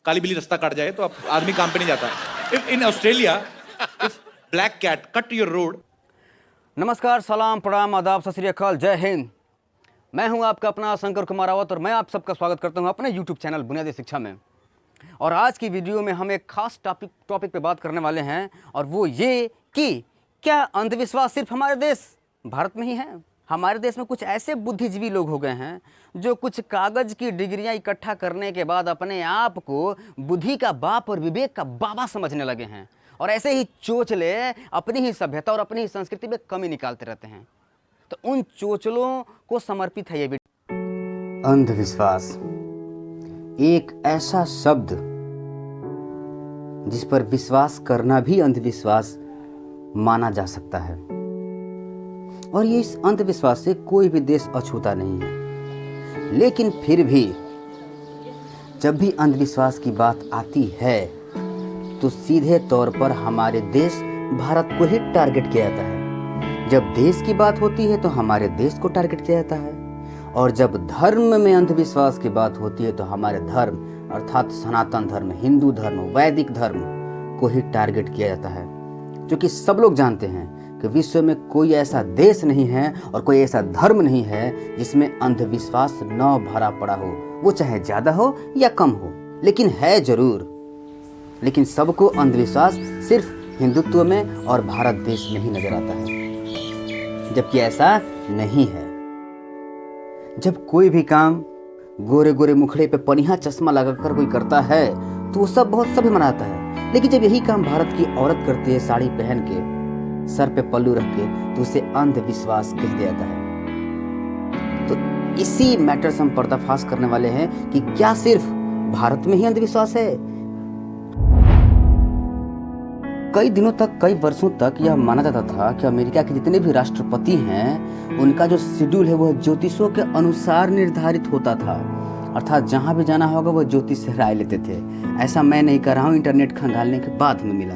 काली बिल्ली रास्ता काट जाए तो आप आदमी काम पे नहीं जाता। If in Australia if black cat cut your road. नमस्कार, सलाम, प्रणाम, आदाब, सत श्री अकाल, जय हिंद। मैं हूं आपका अपना शंकर कुमार रावत और मैं आप सबका स्वागत करता हूं अपने YouTube चैनल बुनियादी शिक्षा में। और आज की वीडियो में हम एक खास टॉपिक पे बात करने वाले हैं और वो ये कि क्या अंधविश्वास सिर्फ हमारे देश भारत में ही है। हमारे देश में कुछ ऐसे बुद्धिजीवी लोग हो गए हैं जो कुछ कागज़ की डिग्रियां इकट्ठा करने के बाद अपने आप को बुद्धि का बाप और विवेक का बाबा समझने लगे हैं और ऐसे ही चोचले अपनी ही सभ्यता और अपनी ही संस्कृति में कमी निकालते रहते हैं। तो उन चोचलों को समर्पित है ये वीडियो। अंधविश्वास एक ऐसा शब्द जिस पर विश्वास करना भी अंधविश्वास माना जा सकता है और ये इस अंधविश्वास से कोई भी देश अछूता नहीं है। लेकिन फिर भी जब भी अंधविश्वास की बात आती है तो सीधे तौर पर हमारे देश भारत को ही टारगेट किया जाता है। जब देश की बात होती है तो हमारे देश को टारगेट किया जाता है और जब धर्म में अंधविश्वास की बात होती है तो हमारे धर्म अर्थात सनातन धर्म, हिंदू धर्म, वैदिक धर्म को ही टारगेट किया जाता है। क्योंकि सब लोग जानते हैं कि विश्व में कोई ऐसा देश नहीं है और कोई ऐसा धर्म नहीं है जिसमें अंधविश्वास न भरा पड़ा हो, वो चाहे ज़्यादा हो या कम हो, लेकिन है जरूर। लेकिन सबको अंधविश्वास सिर्फ हिंदुत्व में और भारत देश में ही नजर आता है, जबकि ऐसा नहीं है। जब कोई भी काम गोरे गोरे मुखड़े पे पनिया चश्मा लगाकर कोई करता है तो वो सब बहुत सभी मनाता है, लेकिन जब यही काम भारत की औरत करती है साड़ी पहन के, सर पे पल्लू रख के, तो उसे अंधविश्वास कह दिया जाता है। तो इसी मैटर से हम पर्दाफाश करने वाले हैं कि क्या सिर्फ भारत में ही अंधविश्वास है। कई दिनों तक, कई वर्षों तक यह माना जाता था कि अमेरिका के जितने भी राष्ट्रपति हैं उनका जो शेड्यूल है वह ज्योतिषों के अनुसार निर्धारित होता था, अर्थात जहां भी जाना होगा वह ज्योतिष से राय लेते थे। ऐसा मैं नहीं कर रहा हूं, इंटरनेट खंगालने के बाद हमें मिला।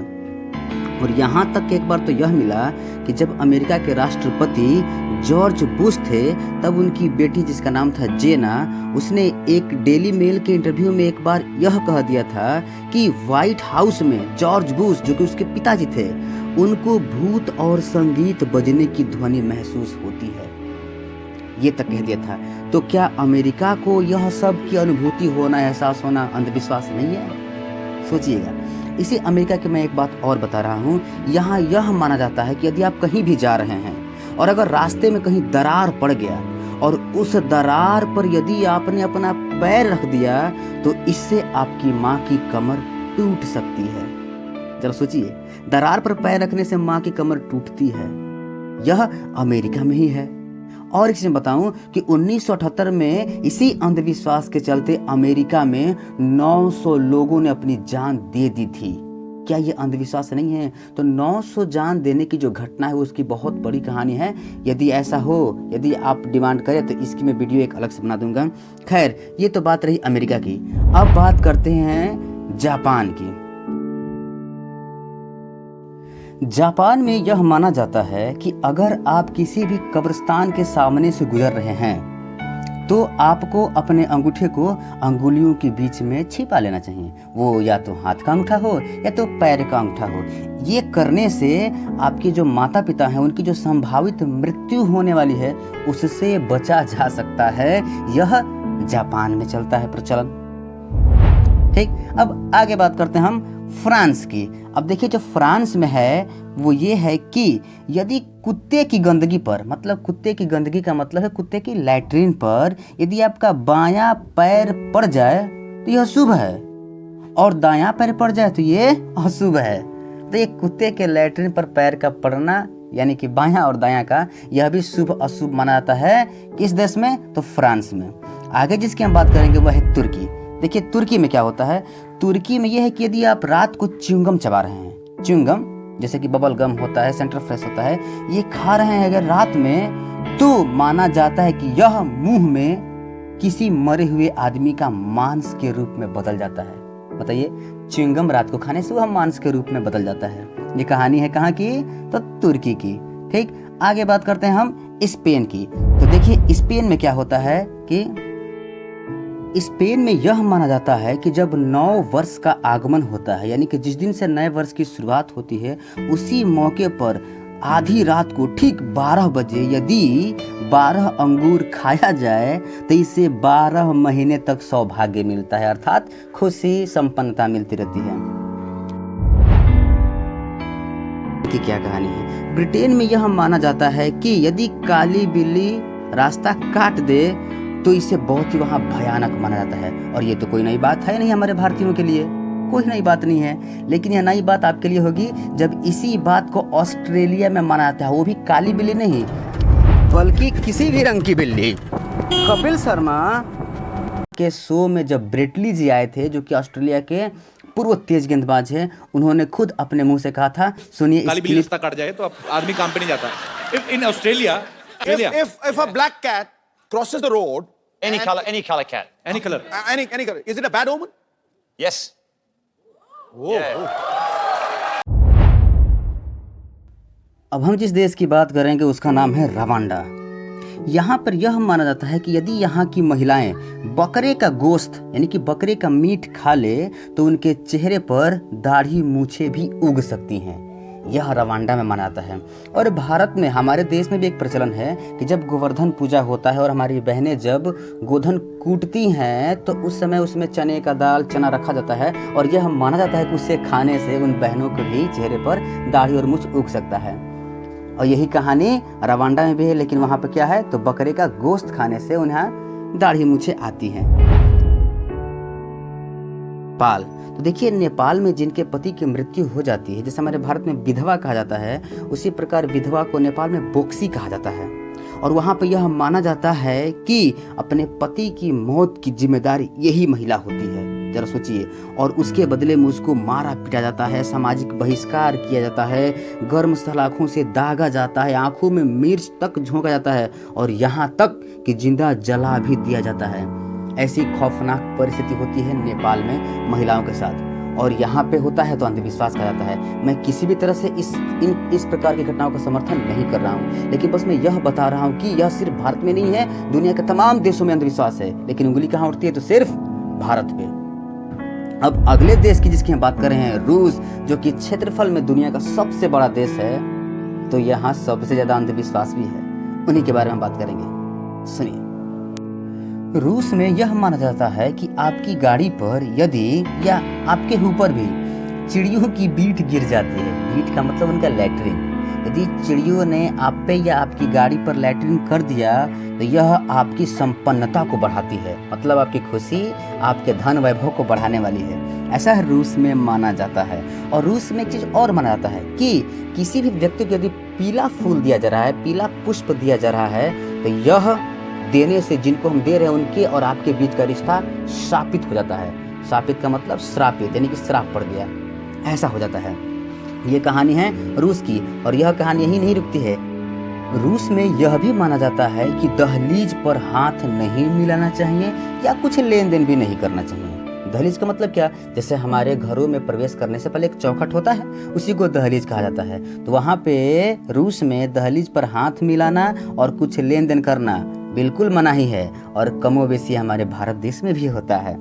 और यहाँ तक एक बार तो यह मिला कि जब अमेरिका के राष्ट्रपति जॉर्ज बुश थे तब उनकी बेटी जिसका नाम था जेना, उसने एक डेली मेल के इंटरव्यू में एक बार यह कह दिया था कि व्हाइट हाउस में जॉर्ज बुश, जो कि उसके पिताजी थे, उनको भूत और संगीत बजने की ध्वनि महसूस होती है, ये तक कह दिया था। तो क्या अमेरिका को यह सब की अनुभूति होना, एहसास होना अंधविश्वास नहीं है? सोचिएगा। इसी अमेरिका के मैं एक बात और बता रहा हूँ, यहाँ यह माना जाता है कि यदि आप कहीं भी जा रहे हैं और अगर रास्ते में कहीं दरार पड़ गया और उस दरार पर यदि आपने अपना पैर रख दिया तो इससे आपकी माँ की कमर टूट सकती है। जरा सोचिए, दरार पर पैर रखने से माँ की कमर टूटती है। यह अमेरिका में ही है। और एक चीज़ बताऊं कि 1978 में इसी अंधविश्वास के चलते अमेरिका में 900 लोगों ने अपनी जान दे दी थी। क्या ये अंधविश्वास नहीं है? तो 900 जान देने की जो घटना है उसकी बहुत बड़ी कहानी है। यदि ऐसा हो, यदि आप डिमांड करें तो इसकी मैं वीडियो एक अलग से बना दूंगा। खैर, ये तो बात रही अमेरिका की। अब बात करते हैं जापान की। जापान में यह माना जाता है कि अगर आप किसी भी कब्रिस्तान के सामने से गुजर रहे हैं तो आपको अपने अंगूठे को अंगुलियों के बीच में छिपा लेना चाहिए। वो या तो हाथ का अंगूठा हो या तो पैर का अंगूठा हो। ये करने से आपके जो माता पिता हैं उनकी जो संभावित मृत्यु होने वाली है उससे बचा जा सकता है। यह जापान में चलता है प्रचलन। ठीक, अब आगे बात करते हैं हम फ्रांस की। अब देखिए, जो फ्रांस में है वो ये है कि यदि कुत्ते की गंदगी पर, मतलब कुत्ते की गंदगी का मतलब है कुत्ते की लैट्रिन पर, यदि आपका बायां पैर पड़ जाए तो यह शुभ है और दायां पैर पड़ जाए तो ये अशुभ है। तो ये कुत्ते के लैट्रिन पर पैर का पड़ना यानी कि बायां और दायां का, यह भी शुभ अशुभ माना जाता है। किस देश में? तो फ्रांस में। आगे जिसकी हम बात करेंगे वह है तुर्की। देखिए, तुर्की में क्या होता है। तुर्की में यह है कि यदि आप रात को च्युइंगम चबा रहे हैं, च्युइंगम जैसे कि बबल गम होता है, सेंटर फ्रेश होता है, ये खा रहे हैं अगर रात में, तो माना जाता है कि यह मुंह में किसी मरे हुए आदमी का मांस के रूप में बदल जाता है। बताइए, च्युइंगम रात को खाने से वह मांस के रूप में बदल जाता है। ये कहानी है कहाँ की? तो तुर्की की। ठीक, आगे बात करते हैं हम स्पेन की। तो देखिए, स्पेन में क्या होता है कि स्पेन में यह माना जाता है कि जब नव वर्ष का आगमन होता है, यानी कि जिस दिन से नए वर्ष की शुरुआत होती है, उसी मौके पर आधी रात को ठीक 12 बजे यदि 12 अंगूर खाया जाए तो इससे 12 महीने तक सौभाग्य मिलता है, अर्थात खुशी संपन्नता मिलती रहती है। की क्या कहानी है? ब्रिटेन में यह माना जाता है कि यदि काली बिल्ली रास्ता काट दे तो इसे बहुत ही वहाँ भयानक माना जाता है। और ये तो कोई नई बात है नहीं हमारे भारतीयों के लिए, कोई नई बात नहीं है। लेकिन यह नई बात आपके लिए होगी जब इसी बात को ऑस्ट्रेलिया में माना जाता है, वो भी काली बिल्ली नहीं बल्कि किसी भी रंग की बिल्ली। कपिल शर्मा के शो में जब ब्रेटली जी आए थे, जो कि ऑस्ट्रेलिया के पूर्व तेज गेंदबाज हैं, उन्होंने खुद अपने मुंह से कहा था, सुनिए, काली बिल्ली रास्ता काट जाए तो आदमी काम पे नहीं जाता। If in Australia, If a black cat crosses the road, Any and- color, any color cat. any color, any color, is it a bad omen? Yes. Yeah. अब हम जिस देश की बात करेंगे उसका नाम है रवांडा। यहाँ पर यह माना जाता है कि यदि यहाँ की महिलाएं बकरे का गोश्त यानी कि बकरे का मीट खा ले तो उनके चेहरे पर दाढ़ी मूछें भी उग सकती हैं। यह रवांडा में माना जाता है। और भारत में, हमारे देश में भी एक प्रचलन है कि जब गोवर्धन पूजा होता है और हमारी बहनें जब गोधन कूटती हैं तो उस समय उसमें चने का दाल, चना रखा जाता है और यह माना जाता है कि उसे खाने से उन बहनों के भी चेहरे पर दाढ़ी और मूछ उग सकता है। और यही कहानी रवांडा में भी है, लेकिन वहाँ पर क्या है तो बकरे का गोश्त खाने से उन्हें दाढ़ी मूछें आती हैं। नेपाल, तो देखिए नेपाल में जिनके पति की मृत्यु हो जाती है, जैसे हमारे भारत में विधवा कहा जाता है, उसी प्रकार विधवा को नेपाल में बोक्सी कहा जाता है। और वहाँ पर यह माना जाता है कि अपने पति की मौत की जिम्मेदारी यही महिला होती है, जरा सोचिए। और उसके बदले में उसको मारा पीटा जाता है, सामाजिक बहिष्कार किया जाता है, गर्म सलाखों से दागा जाता है, आंखों में मिर्च तक झोंका जाता है और यहाँ तक कि जिंदा जला भी दिया जाता है। ऐसी खौफनाक परिस्थिति होती है नेपाल में महिलाओं के साथ। और यहाँ पे होता है तो अंधविश्वास कहा जाता है। मैं किसी भी तरह से इस प्रकार की घटनाओं का समर्थन नहीं कर रहा हूँ, लेकिन बस मैं यह बता रहा हूँ कि यह सिर्फ भारत में नहीं है, दुनिया के तमाम देशों में अंधविश्वास है, लेकिन उंगली कहाँ उठती है तो सिर्फ भारत पे। अब अगले देश की जिसकी हम बात कर रहे हैं, रूस, जो कि क्षेत्रफल में दुनिया का सबसे बड़ा देश है, तो यहाँ सबसे ज्यादा अंधविश्वास भी है। उन्हीं के बारे में बात करेंगे, सुनिए। रूस में यह माना जाता है कि आपकी गाड़ी पर यदि या आपके ऊपर भी चिड़ियों की बीट गिर जाती है, बीट का मतलब उनका लैट्रिन, यदि चिड़ियों ने आप पे या आपकी गाड़ी पर लैट्रिन कर दिया तो यह आपकी संपन्नता को बढ़ाती है, मतलब आपकी खुशी, आपके धन वैभव को बढ़ाने वाली है। ऐसा है रूस में माना जाता है। और रूस में एक चीज़ और माना जाता है कि किसी भी व्यक्ति को यदि पीला फूल दिया जा रहा है, पीला पुष्प दिया जा रहा है, तो यह देने से, जिनको हम दे रहे हैं उनके और आपके बीच का रिश्ता शापित हो जाता है। शापित का मतलब श्रापित, यानी कि श्राप पड़ गया, ऐसा हो जाता है। ये कहानी है रूस की। और यह कहानी यही नहीं रुकती है। रूस में यह भी माना जाता है कि दहलीज पर हाथ नहीं मिलाना चाहिए या कुछ लेन देन भी नहीं करना चाहिए। दहलीज का मतलब क्या? जैसे हमारे घरों में प्रवेश करने से पहले एक चौखट होता है, उसी को दहलीज कहा जाता है। तो वहाँ पे रूस में दहलीज पर हाथ मिलाना और कुछ लेन देन करना बिल्कुल मनाही है, और कमोबेशी हमारे भारत देश में भी होता है।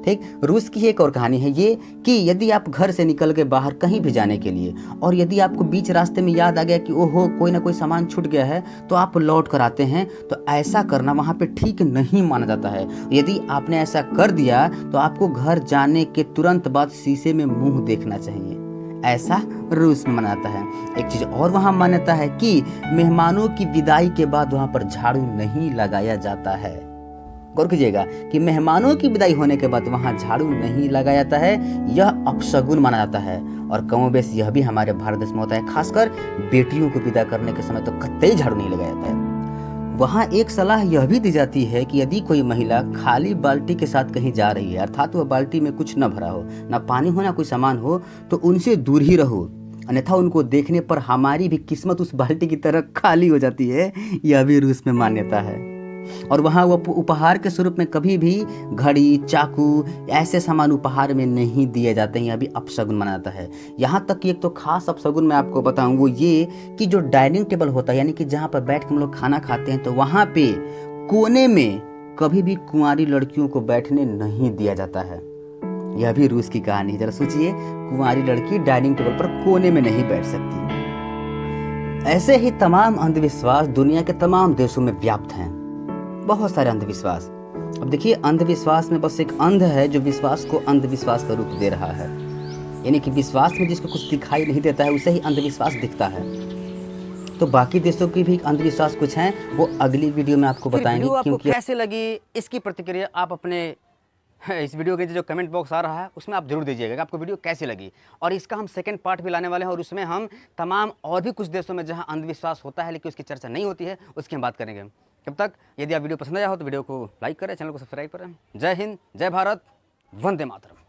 ठीक, रूस की एक और कहानी है ये कि यदि आप घर से निकल के बाहर कहीं भी जाने के लिए, और यदि आपको बीच रास्ते में याद आ गया कि ओहो कोई ना कोई सामान छूट गया है, तो आप लौट कर आते हैं, तो ऐसा करना वहाँ पे ठीक नहीं माना जाता है। यदि आपने ऐसा कर दिया तो आपको घर जाने के तुरंत बाद शीशे में मुंह देखना चाहिए, ऐसा रूस में मनाता है। एक चीज़ और वहाँ मान्यता है कि मेहमानों की विदाई के बाद वहाँ पर झाड़ू नहीं लगाया जाता है। गौर कीजिएगा कि मेहमानों की विदाई होने के बाद वहाँ झाड़ू नहीं लगाया जाता है, यह अपशगुन माना जाता है। और कमोबेश यह भी हमारे भारत देश में होता है, खासकर बेटियों को विदा करने के समय तो कतई झाड़ू नहीं लगाया जाता है। वहाँ एक सलाह यह भी दी जाती है कि यदि कोई महिला खाली बाल्टी के साथ कहीं जा रही है, अर्थात वह बाल्टी में कुछ न भरा हो, न पानी हो, न कोई सामान हो, तो उनसे दूर ही रहो, अन्यथा उनको देखने पर हमारी भी किस्मत उस बाल्टी की तरह खाली हो जाती है। यह भी रूस में मान्यता है। और वहाँ वो उपहार के स्वरूप में कभी भी घड़ी, चाकू, ऐसे सामान उपहार में नहीं दिए जाते हैं, यह भी अपशगुन माना जाता है। यहाँ तक कि एक तो खास अपशगुन मैं आपको बताऊँ, वो ये कि जो डाइनिंग टेबल होता है, यानी कि जहाँ पर बैठ के हम लोग खाना खाते हैं, तो वहाँ पे कोने में कभी भी कुंवारी लड़कियों को बैठने नहीं दिया जाता है। यह भी रूस की कहानी है। जरा सोचिए, कुंवारी लड़की डाइनिंग टेबल पर कोने में नहीं बैठ सकती। ऐसे ही तमाम अंधविश्वास दुनिया के तमाम देशों में व्याप्त हैं। बहुत सारे अंधविश्वास। अब देखिए, अंधविश्वास में बस एक अंध है जो विश्वास को अंधविश्वास का रूप दे रहा है। यानी कि विश्वास में जिसको कुछ दिखाई नहीं देता है उसे ही अंधविश्वास दिखता है। तो बाकी देशों की भी अंधविश्वास कुछ हैं, वो अगली वीडियो में आपको बताएंगे। वीडियो आपको क्योंकि कैसे लगी, इसकी प्रतिक्रिया आप अपने इस वीडियो के जो कमेंट बॉक्स आ रहा है उसमें आप जरूर दीजिएगा कि आपको वीडियो कैसी लगी। और इसका हम सेकंड पार्ट भी लाने वाले हैं और उसमें हम तमाम और भी कुछ देशों में जहां अंधविश्वास होता है लेकिन उसकी चर्चा नहीं होती है उसकी हम बात करेंगे। तब तक यदि आप वीडियो पसंद आया हो तो वीडियो को लाइक करें, चैनल को सब्सक्राइब करें। जय हिंद, जय भारत, वंदे मातरम।